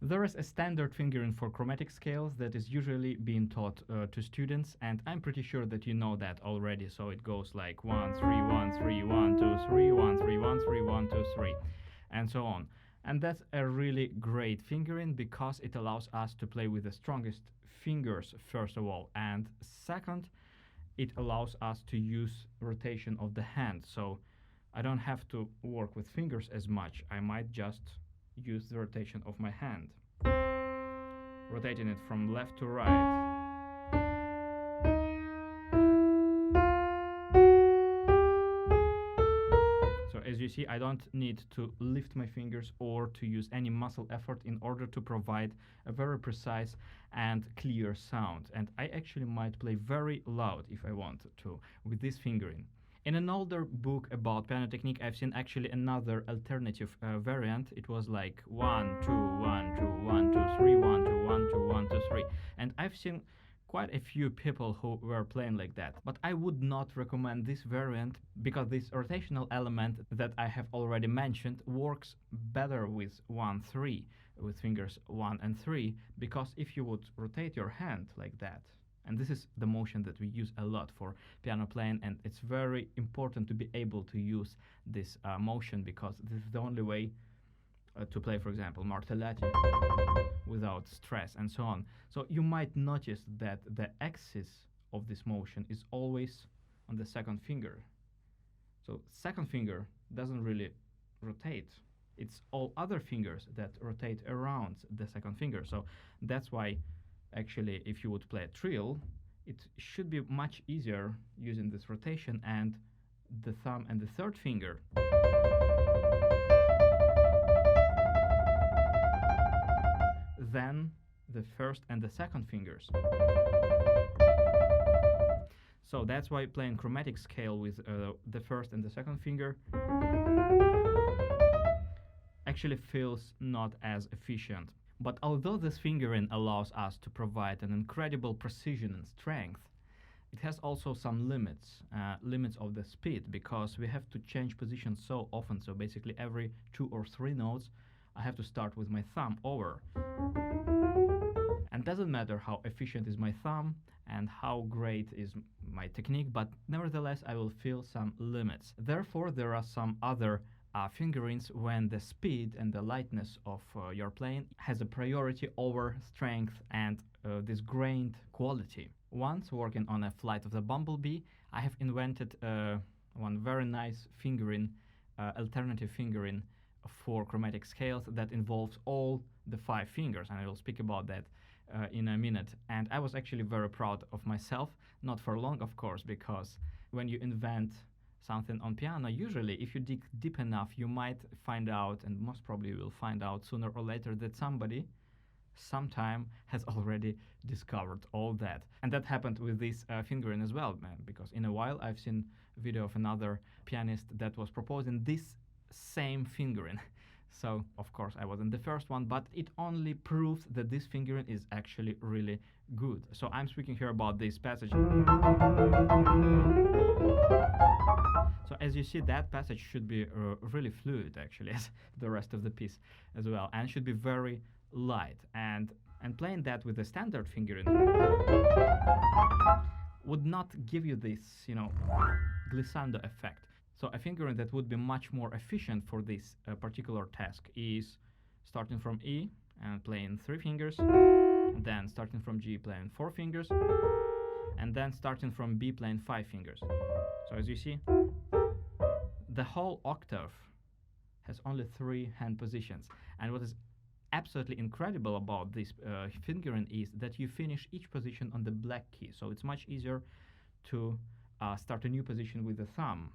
There is a standard fingering for chromatic scales that is usually being taught to students, and I'm pretty sure that you know that already. So it goes like 1 3 1 3 1 2 3 1 3 1 3 1 2 3, and so on. And that's a really great fingering because it allows us to play with the strongest fingers first of all, and second, it allows us to use rotation of the hand. So I don't have to work with fingers as much. I might just use the rotation of my hand, rotating it from left to right. So as you see, I don't need to lift my fingers or to use any muscle effort in order to provide a very precise and clear sound. And I actually might play very loud if I want to with this fingering. In an older book about piano technique, I've seen actually another alternative variant. It was like 1 2 1 2 1 2 3 1 2 1 2 1 2 3, and I've seen quite a few people who were playing like that. But I would not recommend this variant because this rotational element that I have already mentioned works better with 1 3, with fingers 1 and 3, because if you would rotate your hand like that, and this is the motion that we use a lot for piano playing, and it's very important to be able to use this motion because this is the only way to play, for example, martellati without stress and so on. So you might notice that the axis of this motion is always on the second finger. So second finger doesn't really rotate. It's all other fingers that rotate around the second finger. So that's why actually, if you would play a trill, it should be much easier using this rotation and the thumb and the third finger. Than the first and the second fingers. So that's why playing chromatic scale with the first and the second finger actually feels not as efficient. But although this fingering allows us to provide an incredible precision and strength, it has also some limits of the speed, because we have to change position so often. So basically every 2 or 3 notes I have to start with my thumb over. And doesn't matter how efficient is my thumb and how great is my technique, but nevertheless I will feel some limits. Therefore there are some other fingerings when the speed and the lightness of your playing has a priority over strength and this grained quality. Once working on a flight of the bumblebee, I have invented one very nice fingering, alternative fingering for chromatic scales that involves all the 5 fingers, and I will speak about that in a minute. And I was actually very proud of myself, not for long of course, because when you invent something on piano, usually if you dig deep enough you might find out, and most probably you will find out sooner or later, that somebody sometime has already discovered all that. And that happened with this fingering as well, because in a while I've seen a video of another pianist that was proposing this same fingering. So of course I wasn't the first one, but it only proves that this fingering is actually really good. So I'm speaking here about this passage. So as you see, that passage should be really fluid actually, as the rest of the piece as well, and should be very light. And playing that with the standard fingering would not give you this, glissando effect. So a fingering that would be much more efficient for this particular task is starting from E and playing 3 fingers, then starting from G playing 4 fingers, and then starting from B playing 5 fingers. So as you see, the whole octave has only 3 hand positions. And what is absolutely incredible about this fingering is that you finish each position on the black key. So it's much easier to start a new position with the thumb.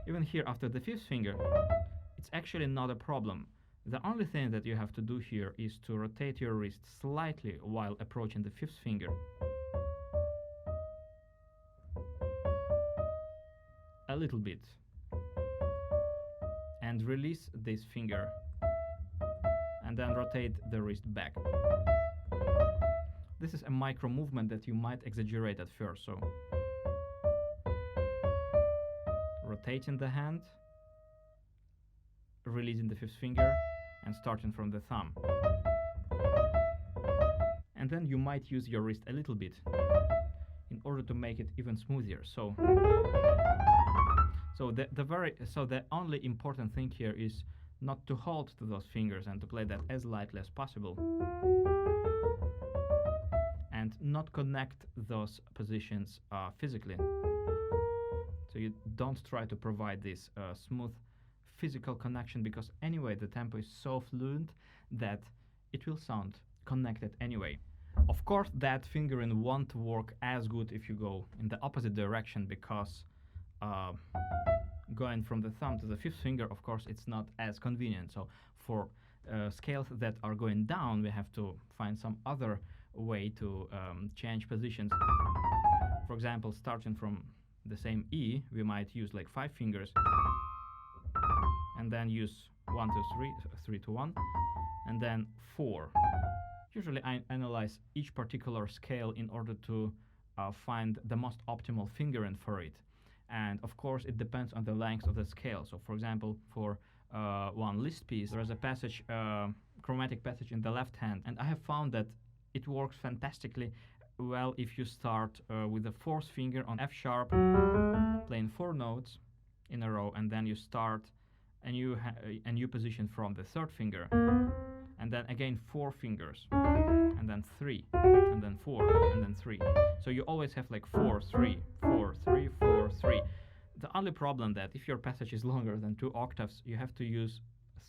Even here after the 5th finger, it's actually not a problem. The only thing that you have to do here is to rotate your wrist slightly while approaching the 5th finger. A little bit. And release this finger. And then rotate the wrist back. This is a micro movement that you might exaggerate at first. So rotating the hand, releasing the fifth finger and starting from the thumb. And then you might use your wrist a little bit in order to make it even smoother. So the only important thing here is not to hold to those fingers and to play that as lightly as possible, and not connect those positions physically. So you don't try to provide this smooth physical connection, because anyway the tempo is so fluent that it will sound connected anyway. Of course, that fingering won't work as good if you go in the opposite direction, because going from the thumb to the fifth finger, of course, it's not as convenient. So for scales that are going down, we have to find some other way to change positions. For example, starting from the same E, we might use like 5 fingers, and then use 1, 2, 3, 3 to 1, and then 4. Usually I analyze each particular scale in order to find the most optimal fingering for it. And of course it depends on the length of the scale. So for example, for one Liszt piece, there is a passage, chromatic passage in the left hand, and I have found that it works fantastically well if you start with the 4th finger on F sharp, playing 4 notes in a row, and then you start a new position from the 3rd finger, and then again 4 fingers, and then 3, and then 4, and then 3. So you always have like 4, 3, 4, 3, 4, 3. The only problem that if your passage is longer than 2 octaves, you have to use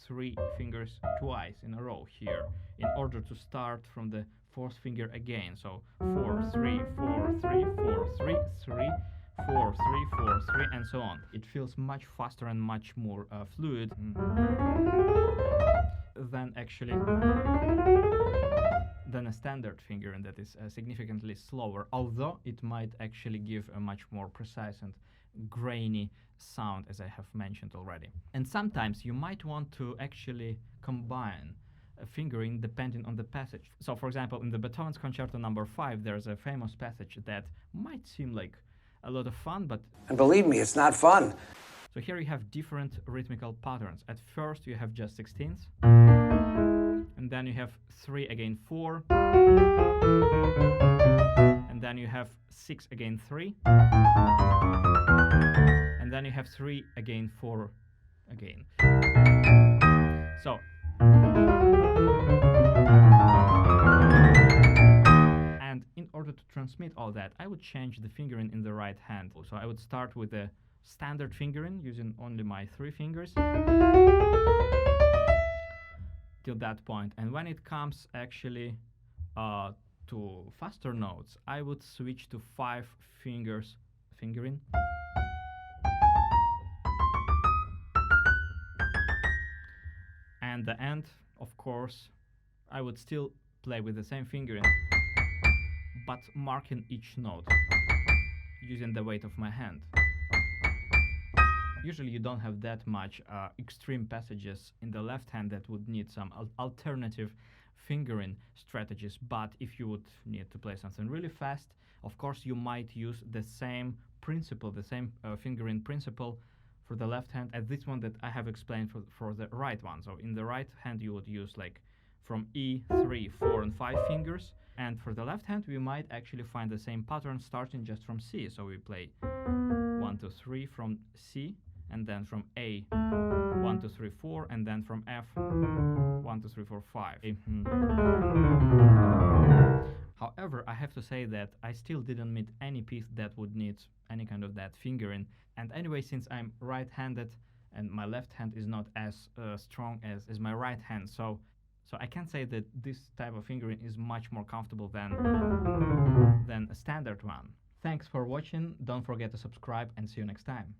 3 fingers twice in a row here in order to start from the 4th finger again. So 4, 3, 4, 3, 4, 3, 3, 4, 3, 4, 3, and so on. It feels much faster and much more fluid than actually than a standard fingering that is significantly slower, although it might actually give a much more precise and grainy sound, as I have mentioned already. And sometimes you might want to actually combine fingering depending on the passage. So for example, in the Beethoven's Concerto No. 5, there's a famous passage that might seem like a lot of fun, but... And believe me, it's not fun. So here you have different rhythmical patterns. At first you have just 16ths, and then you have 3 again 4, and then you have 6 again 3, and then you have 3 again 4 again. So and in order to transmit all that, I would change the fingering in the right hand. So I would start with the standard fingering using only my 3 fingers till that point, and when it comes actually to faster notes, I would switch to 5 fingers fingering, and the end, of course, I would still play with the same fingering, but marking each note using the weight of my hand. Usually you don't have that much extreme passages in the left hand that would need some alternative fingering strategies, but if you would need to play something really fast, of course you might use the same principle, the same fingering principle for the left hand as this one that I have explained for the right one. So in the right hand you would use like from E, 3, 4 and 5 fingers, and for the left hand we might actually find the same pattern starting just from C. So we play 1, 2, 3 from C, and then from A 1, 2, 3, 4, and then from F 1, 2, 3, 4, 5. However, I have to say that I still didn't meet any piece that would need any kind of that fingering. And anyway, since I'm right-handed and my left hand is not as strong as my right hand, so I can say that this type of fingering is much more comfortable than a standard one. Thanks for watching. Don't forget to subscribe, and see you next time.